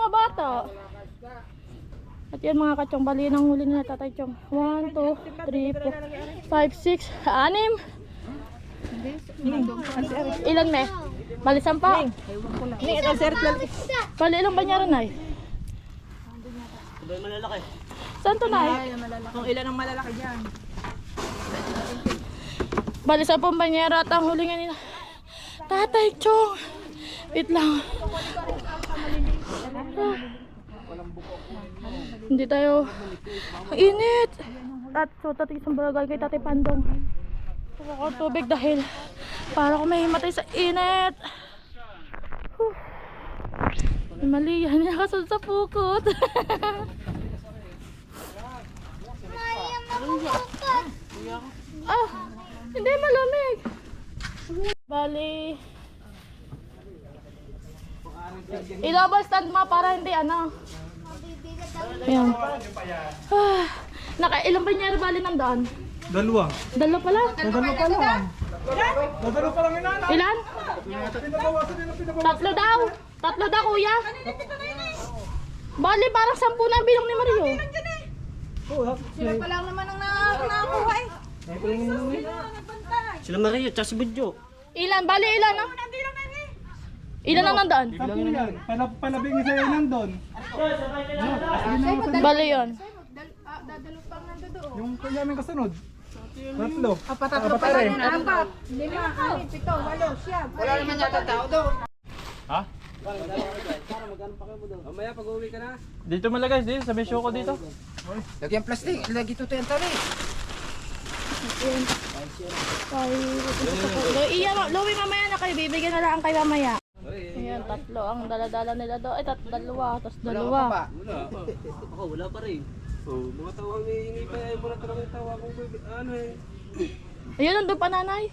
mga bata. At yan mga kachong, bali ng huli na Tatay Chong. 1, 2, 3, 4, 5, 6, 6. Ilan me? Bali 10. Bali ilang banyera na eh? Malalaki. Saan to na eh? Kung ilan ang malalaki dyan. Bali 10 banyera at ang huli nga nila. Tatay Chong. Wait lang. Hindi tayo. Init. At so tatay isang barangay kay Tatay Pandong. Ako tubig dahil para ko may himatay sa init. Mali yan. Nakasod sa pukot. Ah, hindi malamig. Bali. I-double stand mo para hindi ano. Ayan. Ah, ilang banyera bali nandaan? Dalawa. Dalawa pala? Dalawa pa lang. Dalawa pa lang inana. Ilan? Tatlo daw. Tatlo daw kuya. Bali parang 10 na ang bilang ni Mario. Sila pa lang naman ang nakakuha eh. Sila Maria, tsaka si Budyo. Ilan? Bali ilan no? Ilan ang nandaan? Sampu yan. Palabing isa yan nandun. Bali yun. Dadalo pa nga doon. Yung kaya may kasunod. Tatlo. Patatlo pa rin. 4, 5, 6, 7, 8, 9. Wala naman yata tao doon. Ha? Mamaya pag-uwi ka na. Dito malagay, dito. Sabi show ko dito. Lagyan plastic. Lagi ito yung tali. Iyan, Louie mamaya na kayo. Bibigyan na lang kayo mamaya. Ayan, tatlo ang daladala nila doon. Ay, dalawa. Tapos dalawa. Wala. Ako, wala pa rin. Oh, mga tawang hihingi pa eh. Muna talagang tawa kung ano eh. Ayun, nandun pa nanay.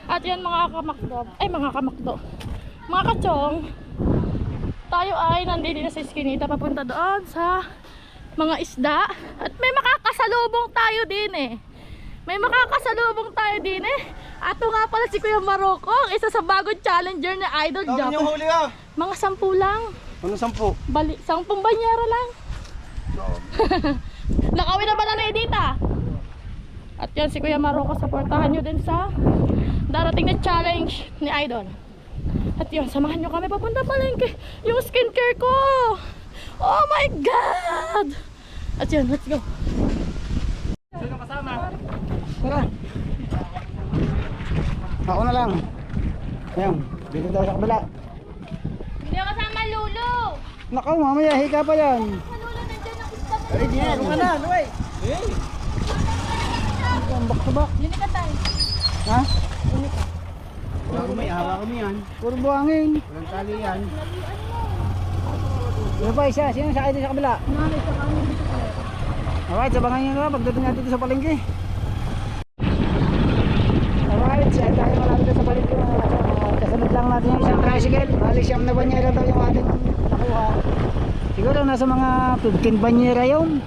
At yan mga kamakdo. Ay, mga kamakdo. Mga kachong. Tayo ay nandito na sa Eskinita. Papunta doon sa mga isda. At may makakasalubong tayo din eh. May makakasalubong tayo din eh. Ato nga pala si Kuya Maroko. Isa sa bagong challenger na Idol Tawag Japan. yung huli ah. Mga 10 lang. Ano 10? Bali, 10 banyera lang. Nakawin na ba na Edita? At yan si Kuya Maroko, supportahan nyo din sa darating na challenge ni Idol. At yun, samahan nyo kami papunta palengke. Yung skincare ko. Oh my God! At yun, let's go. Sino kasama? Tara. Ako na lang. Ayan, dito tayo sa kabila. Hindi ako kasama Lulu. Nakaw, mamaya hika pa yan. Lulu, nandiyan ang isda mo. Ay, di yan. Ano na, Luay? Back to back. Yun ka tayo. Ha? Hawa kami yan. Puro buhangin. Walang tali yan. Ano pa isa? Sino sa akin sa kabila? Alright, sabangan nyo na pagdating natin dito sa palengke. Alright, siya tayo malapit sa palengke. Kasunod lang natin yung isang tricycle. Bali siyam na banyera daw yung ating nakuha. Siguro nasa mga 15 banyera yun.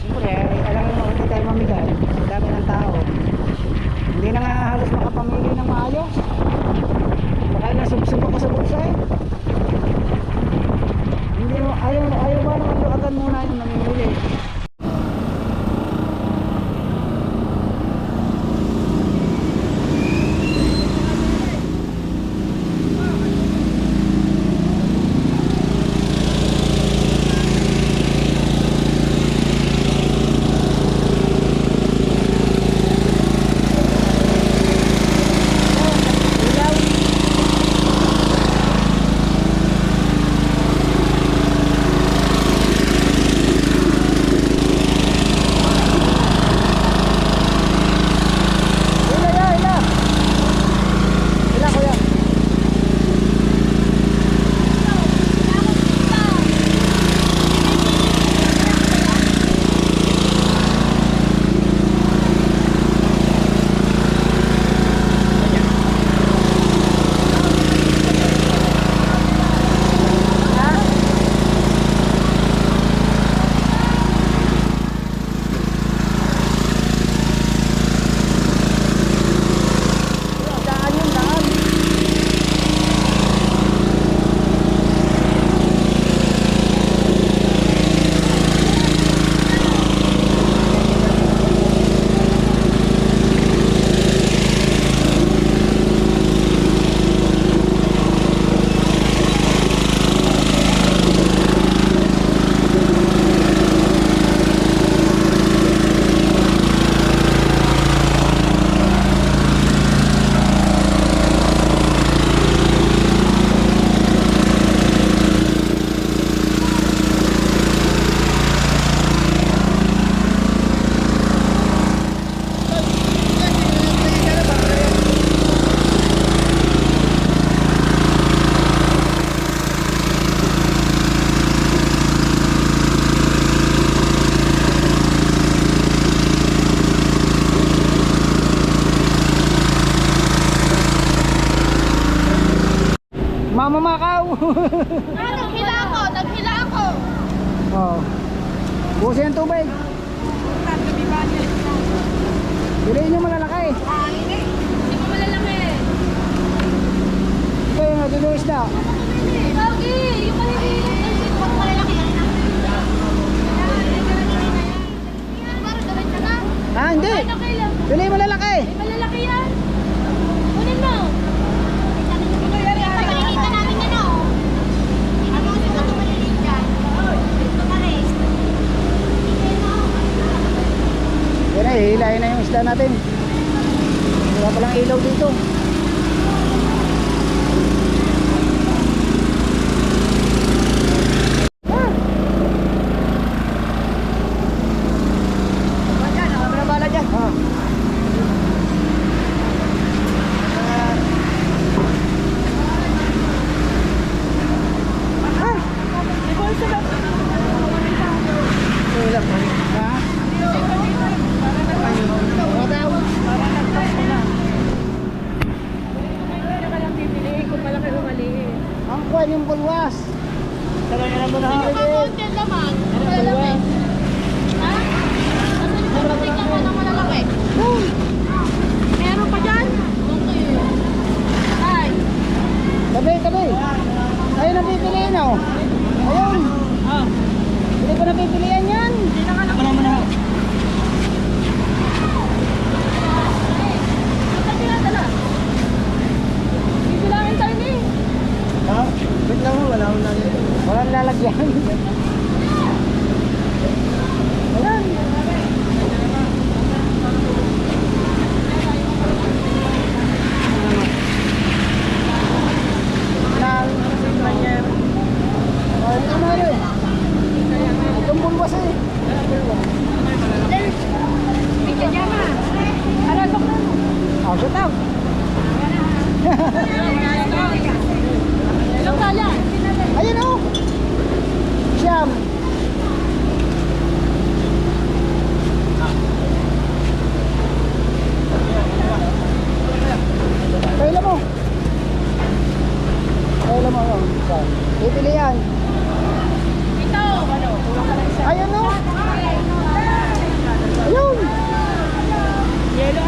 Siyempre, alam mo hindi tayo mamigay. Sa dami ng tao. Hindi na nga halos makapamili ng maayos. Baka nasubsub ako sa bulsa eh. Hindi mo, ayaw ba naman lukatan muna yung namimili. mamakaw. Naghila ako, naghila ako. Oo. Busin ang tubig. Piliin nyo malalaki. Hindi mo malalaki. Ito yung natulong isda. Pogi, yung maliliit. Ang malalaki. Parang gawin ka na. Ah, hindi. Okay lang. Piliin malalaki. Malalaki yan. Kunin mo. Malilitan namin yan o. Ano ang sukat ng maliliit yan? Ito pa rin. Yan na, hihilahin na yung isda natin. Wala palang ilaw dito. Ang kwan yung bulwas. Talaga mo na Ano ba konti ang laman? Malalaki. Ha? Asan yung tingnan mo ng malalaki? Meron pa dyan? Okay. Ay. Tabi, tabi. Ayun ang pipiliin oh. Ayun. Hindi ko na pipilian yan. Saan dinadala? Bibilangin tayo ni. Ha? Wait lang, wala akong lalagyan. Walang lalagyan. Ayan. Ito na rin. Itong bulwas eh. Bigyan niya ma. Aratok na mo. Gutang. Ilang kala? Ayun oh. Siyam. Kailan mo? Kailan mo? Pipili yan. Ito. Ayun oh. Ayun. Yelo.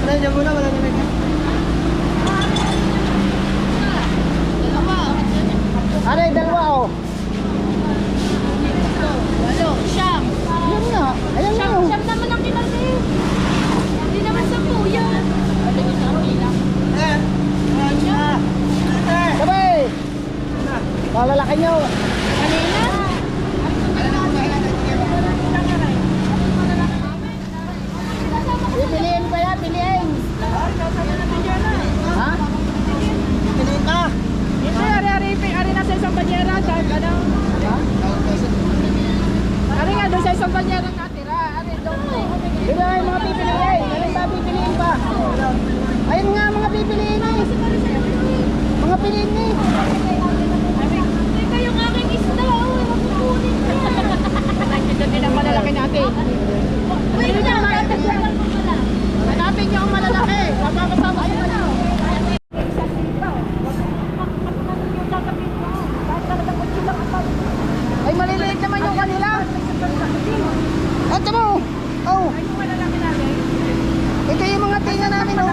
Try niyo muna, wala na naging. Dalawa. Aray, dalawa oh. Walo. Siyam. Ayun nga. Ayun nga. Siyam. Siyam naman ang kinasi. Hindi naman sa kuya. Ano yung sarili lang? Sabay. Malalaki nyo. Kanina? Pipiliin pa yan, piliin. Ha? Pipiliin ka. Ito, ari na sa isang banyera. Ano? Ha? Ari nga doon sa isang banyera natira. Ari doon. Di ba yung mga pipiliin? Alin ba pipiliin pa? Ayun nga mga pipiliin eh. Mga piliin eh. Ito yung aking isda. Mapupunin ka. Ito din ang malalaki natin. Wait lang. Hanapin niyo ang malalaki. Papapasama ko na. Ay maliliit naman yung kanila. Ito mo. Oh. Ito yung mga tinga namin oh.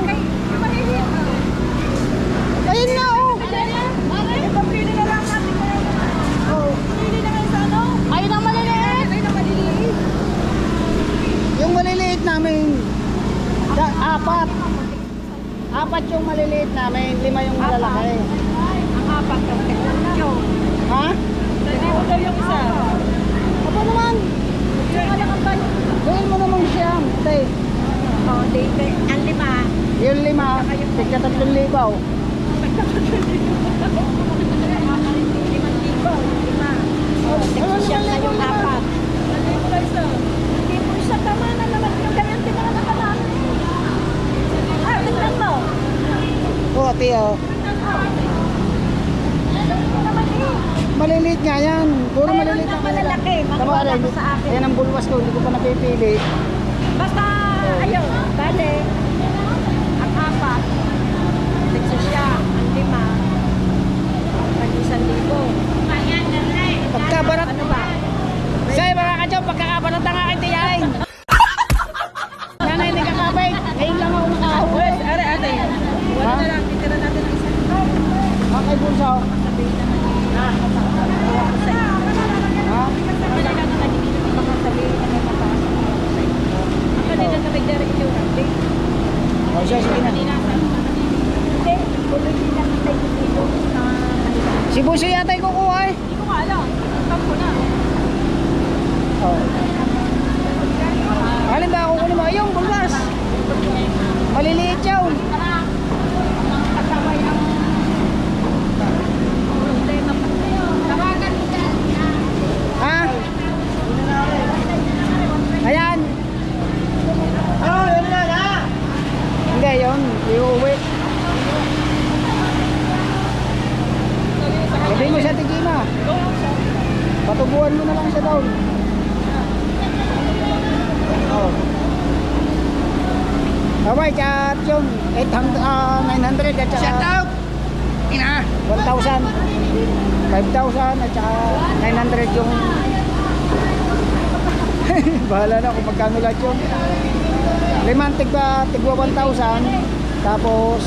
Ayun na oh. Oh. Ayun ang maliliit. Yung maliliit namin. Apat. Apat yung maliliit namin. 5 yung malalaki. Ang apat ng teknologyo. Ha? Sabi mo daw yung isa. Apa naman? Yung alam ang banyo. Gawin mo naman siya. Tay. Oh, date. Ang 5. Yung 5. Tigka 3,000. Siya na yung apat. Hindi po siya tama na naman yung ganyan tinangan namin. Ah, tignan mo. Oh, ate oh. Maliliit nga yan. Puro maliliit ang malalaki. Magwala ko sa akin. Yan ang bulwas ko. Hindi ko pa napipili. Basta, ayun, bale, ang apat. Tigsa siya, ang 5. may bulsa. Oh. Ha? O siya, sige na. Si Buso yata yung kukuha eh. Hindi ko nga alam. Stop ko na. Oh. Alin ba kukunin mo? Ayun, bulbas. Maliliit yun. Ha? Ayan. Oh, yun lang ha. Hindi, yun. Iuwi. Sabi mo sa tigima. Patubuhan mo na lang siya daw. Oh. Alright, at yun. 900 at saka... Shut up! Ina! 1,000. 5,000 at saka 900 yung... Bahala na kung magkano lahat yun. Limang tigwa 1,000. Tapos...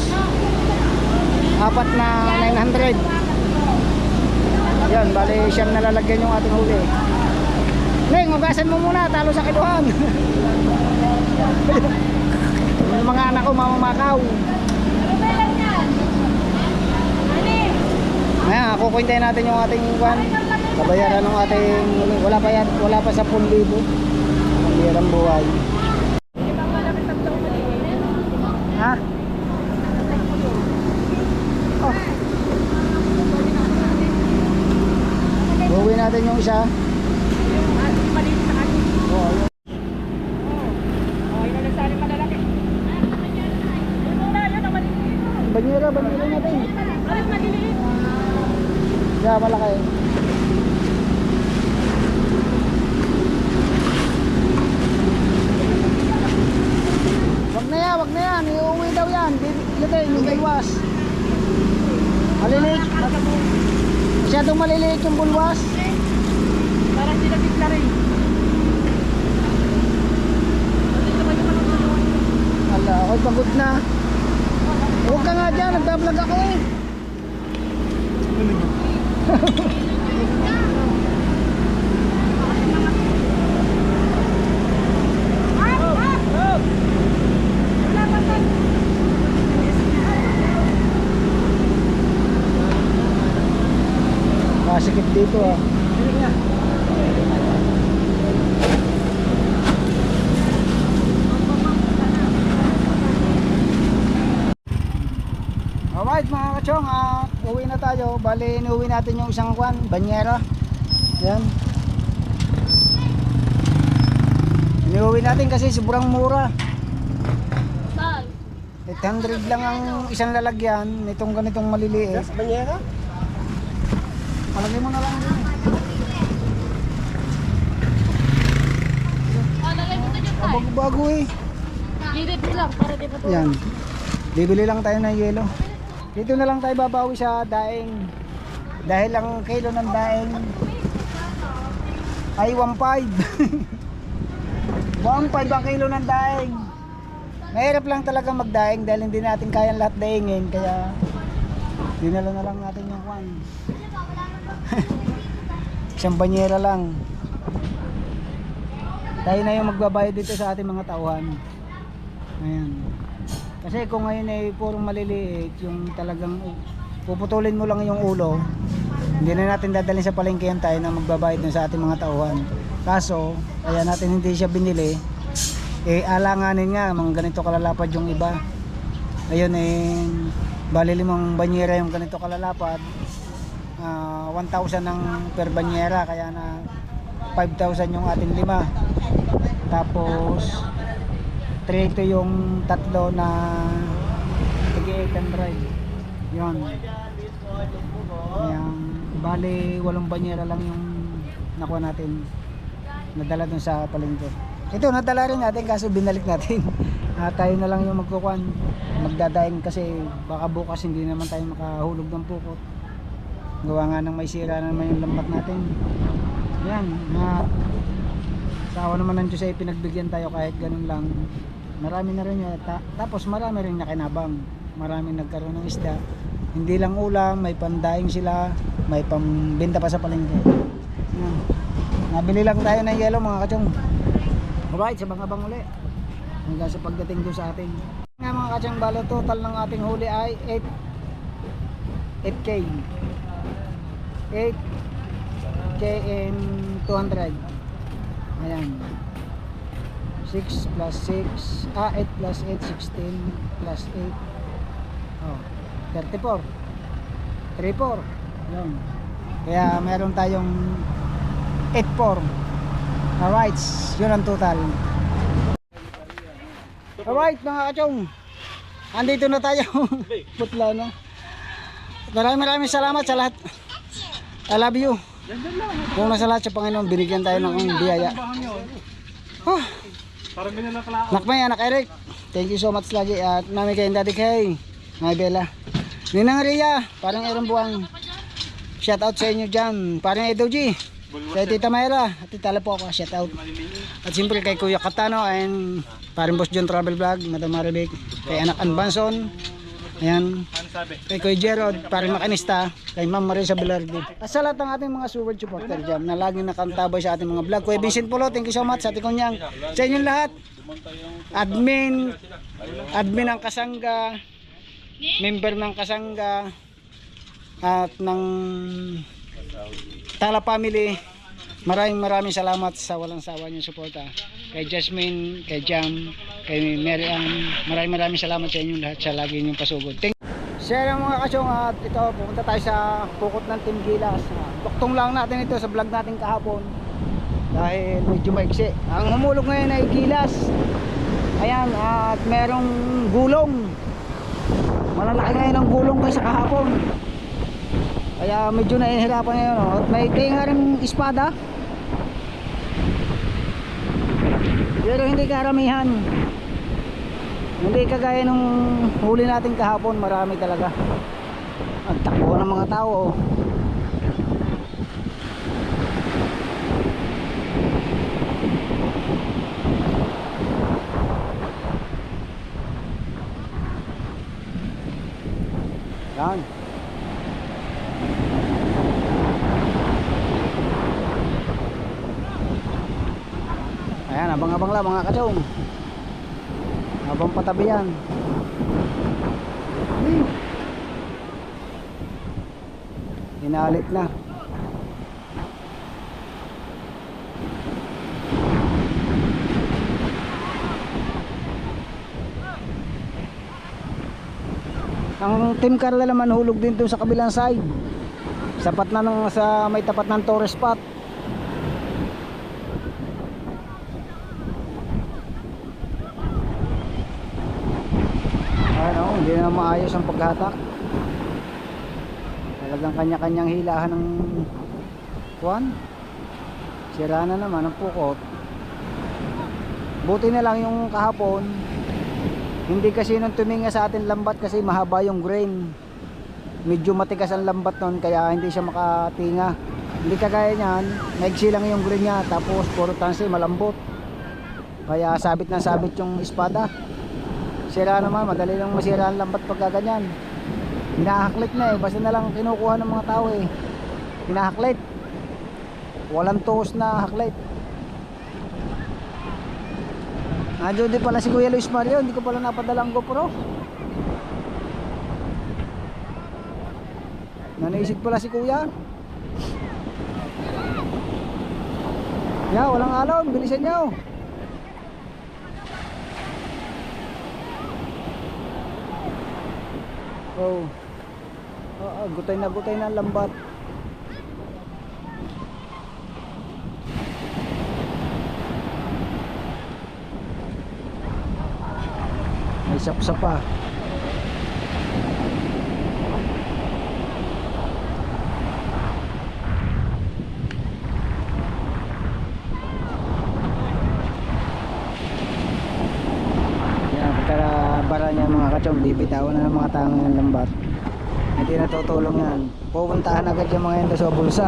apat na 900. Yan, bali siyam na lalagyan yung ating huli. Neng, ugasan mo muna, talo sa kiluhan. Yung mga anak ko mamamakaw. Ayan, kukuntayin natin yung ating kwan. Kabayaran ng ating, wala pa sa 10,000. Ang hirang buhay. Ha? Oh. Buwi natin yung isa. Oh, ayun. Banyera natin. Kaya malaki. Wag na yan. Iuwi daw yan. Lagay, yung bulwas. Maliliit. Masyadong maliliit yung bulwas. Parang sila bigla rin. Ala, ako'y pagod na. Huwag ka nga dyan, nagbablog ako eh. Masikip dito ah. Alright mga kachong, uwi na tayo. Bali, inuwi natin yung isang kwan, banyera. Yan. Inuwi natin kasi sobrang mura. Saan? 800 lang ang isang lalagyan nitong ganitong maliliit. Banyera? Palagay mo na lang din. Lagay mo na dyan tayo. Bago-bago eh. Gilid lang para di pa to. Yan. Bibili lang tayo ng yelo. Dito na lang tayo babawi sa daing. Dahil ang kilo ng daing ay 1.5. 1.5 ang kilo ng daing. Mahirap lang talaga magdaing dahil hindi natin kayang lahat daingin. Kaya dinala na lang natin yung kwan. Isang banyera lang. Tayo na yung magbabayad dito sa ating mga tauhan. Ayan. Kasi kung ngayon ay purong maliliit, yung talagang puputulin mo lang yung ulo, hindi na natin dadalhin sa palengke yan tayo na magbabayad dun sa ating mga tauhan. Kaso, kaya natin hindi siya binili, eh alanganin nga, mga ganito kalalapad yung iba. Ayun eh, bali 5 banyera yung ganito kalalapad, 1,000 ng per banyera, kaya na 5,000 yung ating 5. Tapos 3 ito yung tatlo na tig-800. Yun. Ayan, bali 8 banyera lang yung nakuha natin, nadala dun sa palengke. Ito nadala rin natin kaso binalik natin. Tayo na lang yung magkukuhan, magdadaing kasi baka bukas hindi naman tayo makahulog ng pukot. Gawa nga ng may sira na naman yung lambat natin. Yan, sa awa naman ng Diyos ay pinagbigyan tayo kahit ganun lang. Marami na rin yun, tapos marami rin nakinabang, marami nagkaroon ng isda. Hindi lang ulam, may pandaing sila, may pambenta pa sa palengke. Yan. Nabili lang tayo ng yelo mga kachong. Alright, sa abang uli. Hanggang sa pagdating doon sa ating. Nga mga kachong, balo total ng ating huli ay 8K. 8K and 200. Ayan. 6 plus 6, 8 plus 8, 16 plus 8. Oh, 34. 34. Yun. Kaya meron tayong 84. Alright, yun ang total. Alright mga kachong, andito na tayo. Putla na. Maraming salamat sa lahat. I love you. Kung nasa lahat sa Panginoon, binigyan tayo ng biyaya. Oh, Parang ganyan lang kalao. Nakmay, anak Eric, thank you so much lagi. At mami kay Daddy Kay, May Bella, Ninang Ria, parang Aaron Buwang. Shout out sa inyo dyan. Parang Edo G, kay Tita Mayra, at Tita Lapo ako, shout out. At siyempre kay Kuya Katano and parang Boss John Travel Vlog, Madam Maribek, kay Anak Anbanson, ayan, Ano sabi? kay Kuya Gerald, parang makanista, kay Ma'am Marisa Velarde. At sa lahat ng ating mga super supporter dyan na laging nakantabay sa ating mga vlog. Kuya Vincent Polo, thank you so much sa ating kunyang. Sa inyong lahat, admin ng Kasangga, member ng Kasangga, at ng Tala Family, maraming salamat sa walang sawa niyong suporta. Kay Jasmine, kay Jam, kay Mary Ann, maraming salamat sa inyong lahat sa lagi niyong pasugod. Share mga kasyong, at ito pupunta tayo sa Pukot ng Team Gilas. Tuktong lang natin ito sa vlog natin kahapon dahil medyo maiksi. Ang humulog ngayon ay Gilas. Ayan, at merong gulong. Malalaki ngayon ang gulong kaysa kahapon. Kaya medyo nahihirapan ngayon. At may tinga rin espada. Pero hindi karamihan. Hindi kagaya nung huli natin kahapon, marami talaga. Ang takbo ng mga tao. Yan. Ayan, abang-abang lang mga kachong. Habang patabi yan. Inalit na. Ang Team Carla naman hulog din doon sa kabilang side. Sapat na sa may tapat ng Torres spot. Ano, hindi na maayos ang paghatak. Talagang kanya-kanyang hilahan ng kuwan. Sira na naman ang pukot. Buti na lang yung kahapon, hindi kasi nung tuminga sa atin lambat kasi mahaba yung grain. Medyo matigas ang lambat nun kaya hindi siya makatinga. Hindi kagaya niyan, maigsi lang yung grain niya tapos puro tansi malambot. Kaya sabit na sabit yung espada. Sira naman, madali lang masira ang lambat pagka ganyan. Hinahaklit na eh, basta na lang kinukuha ng mga tao eh. Hinahaklit. Walang tuos na haklit. Nandiyo din pala si Kuya Luis Mario, hindi ko pala napadala ang GoPro. Nanaisip pala si Kuya. Ya, walang alon, bilisan niyo. Oh. Gutay na ang lambat. May sapsap pa. Yan, pagkabara niya mga kachong, bibitawan na ng mga tangang ng lambat. Hindi na tutulong yan. Pupuntahan agad yung mga yan sa bulsa.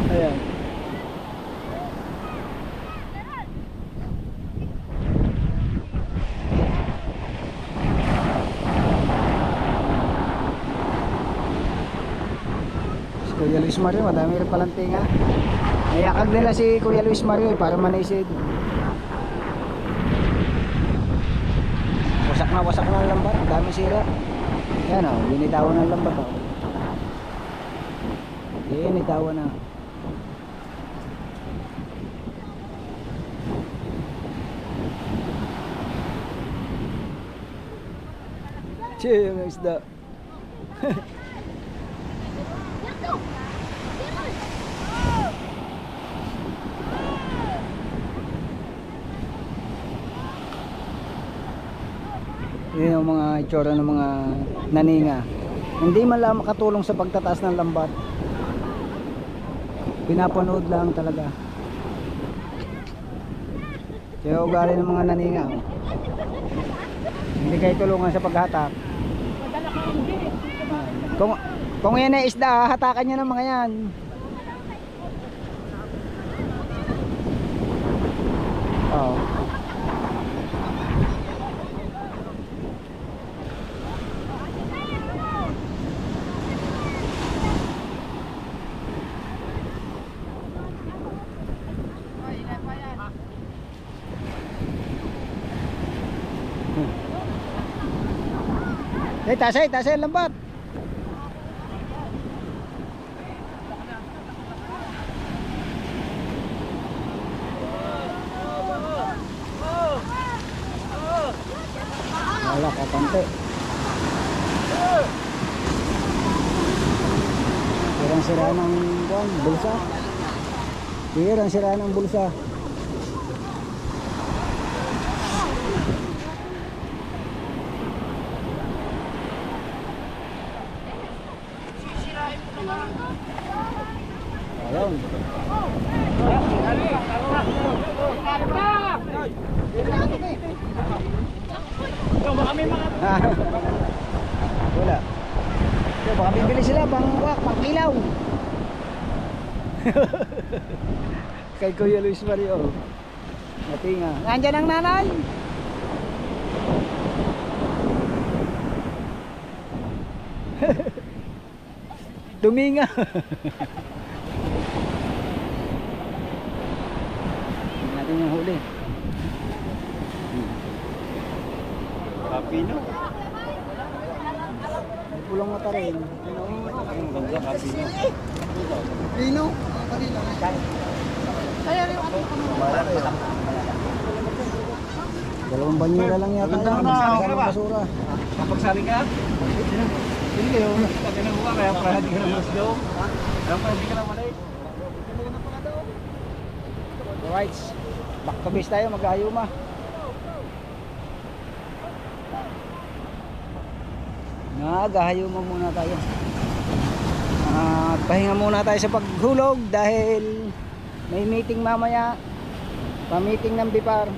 Ayan. Kuya Luis Mario, madami rin palang tinga. Nayakag nila si Kuya Luis Mario para manisid. Wasak na ang lambat, ang daming sira. Yan o, binitawan ng lambat o. Binitawan na. Chill, yung isda. Yun ang mga itsura ng mga naninga. Hindi man lang makatulong sa pagtataas ng lambat. Pinapanood lang talaga. Kaya ugali ng mga naninga. Hindi kayo tulungan sa paghatak. Kung yan ay isda, hatakan niya ng mga yan. Oo. Tasay, lambat. Wala ka kante. Sira ng bulsa. Sira ng bulsa. Ayun. Wala. Baka bibili sila pang kilaw. Kay Kuya Luis Mario. Natinga. Nandiyan ang nanay. Tuminga. Natin yung huli. Kapino. May pulang mata rin. Ang ganda, kapino. Pino? Kanina. Dalawang banyera lang yata. Ganda na, okay ba? Basura. Kapagsaling ka? Hindi kayo. Pag nahuwa kaya para hindi ka na mas daw. Kaya para hindi ka na malay. Alright. Back to base tayo, mag-ayuma. Nag-ayuma muna tayo. At pahinga muna tayo sa paghulog dahil may meeting mamaya. Pa-meeting ng Bipar.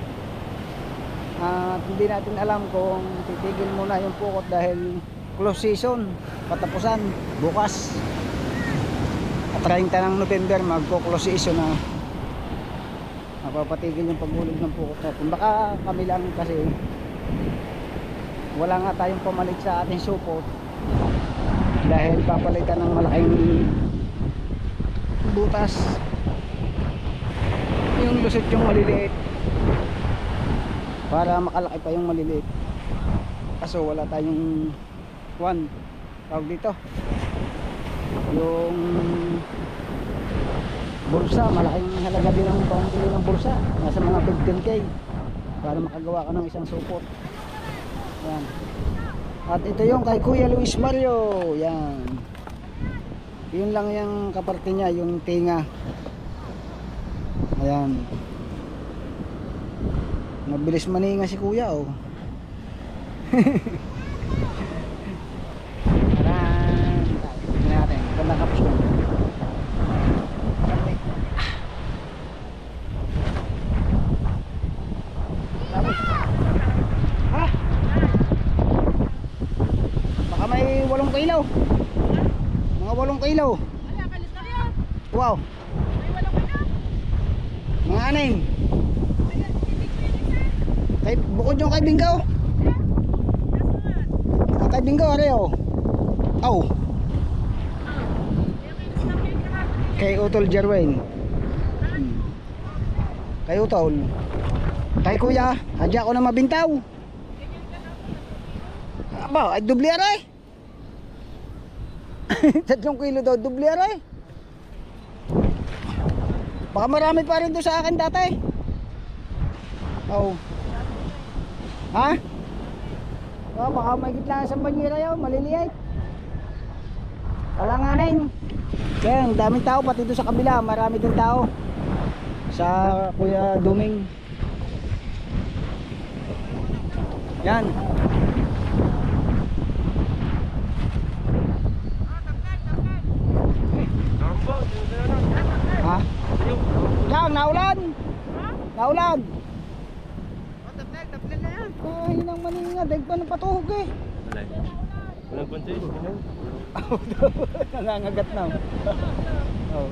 At hindi natin alam kung titigil muna yung pukot dahil close season, patapusan bukas. At 30 ng November magko-close season na. Mapapatigil yung paghulog ng pukot natin. Baka kami lang kasi wala nga tayong pamalit sa ating supot dahil papalitan ng malaking butas. Yung lusot yung maliliit para makalaki pa yung maliliit. Kaso wala tayong tawag dito yung bursa, malaking halaga din ang pambili ng bursa, nasa mga 15K para makagawa ka ng isang supot. Yan. At ito yung kay Kuya Luis Mario. Yan. Yun lang yung kaparte niya, yung tinga. Ayan. Mabilis maninga si Kuya oh. Aran. Tignan natin. Ganda kapos mo. Ha? Baka may 8 kilaw. Mga 8 kilaw. Wow. Mga 6. Kay bukod yung kay Bingaw. Kay Bingaw areo. Aw. kay Utol Jerwin. Kay Utol. Kay Kuya, hadya ko na mabintaw. Aba, ay dubli aray. 3 kilo daw, dubli aray. Baka marami pa rin doon sa akin dati. Oh. Ha? Oh, baka may gitla sa banyera yun, maliliit. Alanganin. Kaya ang daming tao, pati doon sa kabila, marami din tao. Sa Kuya Duming. Yan. Ha? Yan, naulan. Naulan. Ay, nang maninga, dahil pa ng patuhog eh. Walang pansin. Nangangagat na. Oh.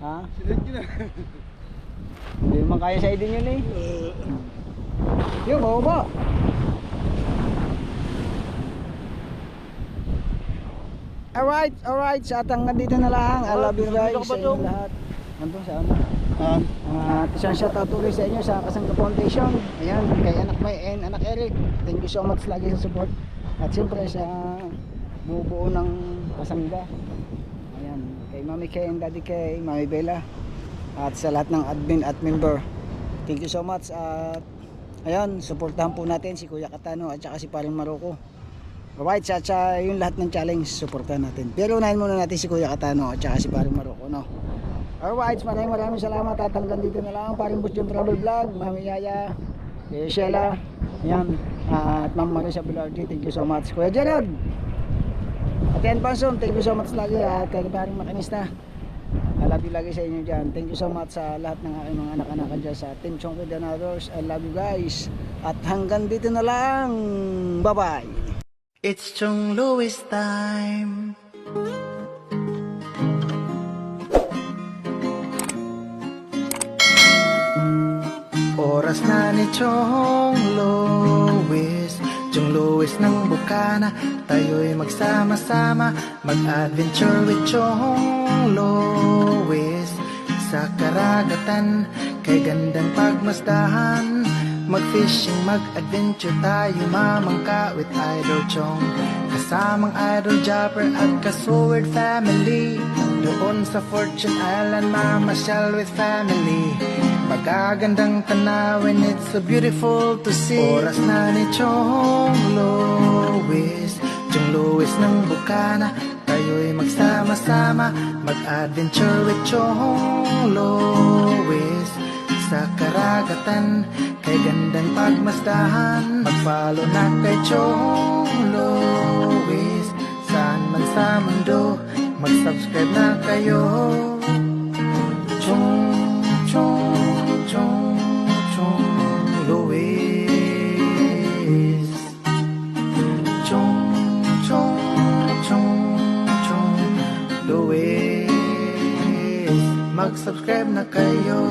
Ha? Hindi man kaya sa idin yun eh. Yung baba. Alright, sa atang nandito na lang. I love you guys sa inyo lahat. Nandun sa ano? Isang shoutout ulit sa inyo sa Kasangga Foundation. Ayan, kay anak May and anak Eric. Thank you so much lagi sa support. At siyempre sa bubuo ng Kasangga. Ayan, kay Mami Kay and Daddy Kay, Mami Bella. At sa lahat ng admin at member. Thank you so much. At ayan, supportahan po natin si Kuya Katano at saka si Paring Maroko. Alright, sa yung lahat ng challenge, supportahan natin. Pero unahin muna natin si Kuya Katano at saka si Paring Maroko, no? Alright, maraming salamat at hanggang dito na lang. Paring Boss John Travel Vlog, Mami Yaya, Sheila, ayan, at Ma'am Marisa Bilardi, thank you so much. Kuya Gerard, at Ian Panson, thank you so much lagi. At kay Paring Makinista, I love you lagi sa inyo dyan. Thank you so much sa lahat ng aking mga anak-anak dyan sa Team Chong with Others. I love you guys. At hanggang dito na lang. Bye-bye. It's Chong Louis time. Oras na ni Chong Louis, Chong Louis ng Bukana. Tayo'y magsama-sama, mag-adventure with Chong Louis. Sa karagatan, kay gandang pagmasdahan, mag-fishing, mag-adventure tayo, mamangka with Idol Chong. Kasamang Idol Jopper at Kasword family. Doon sa Fortune Island, mamasyal with family. Magagandang tanawin, it's so beautiful to see. Oras na ni Chong Louis, Chong Louis ng Bukana. Tayo'y magsama-sama, mag-adventure with Chong Louis. Sa karagatan, kay gandang pagmasdahan, mag-follow na kay Chong Louis. Saan man sa mundo, mag-subscribe na kayo. Chong Louis. Chong Louis. Mag-subscribe na kayo.